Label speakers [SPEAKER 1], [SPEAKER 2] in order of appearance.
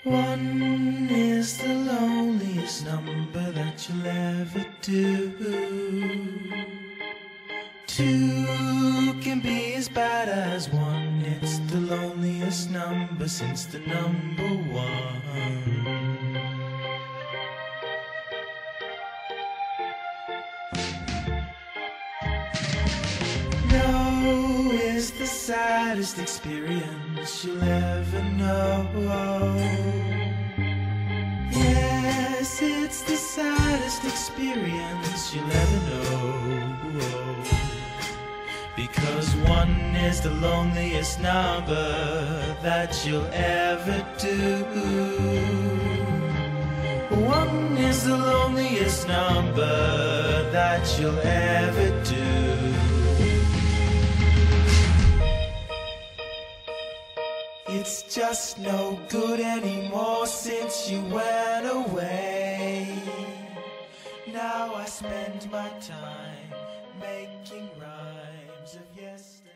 [SPEAKER 1] One is the loneliest number that you'll ever do. Two can be as bad as one. It's the loneliest number since the number one. No is the saddest experience you'll ever know. Yes, it's the saddest experience you'll ever know. Because one is the loneliest number that you'll ever do. One is the loneliest number that you'll ever do. It's just no good anymore since you went away. Now I spend my time making rhymes of yesterday.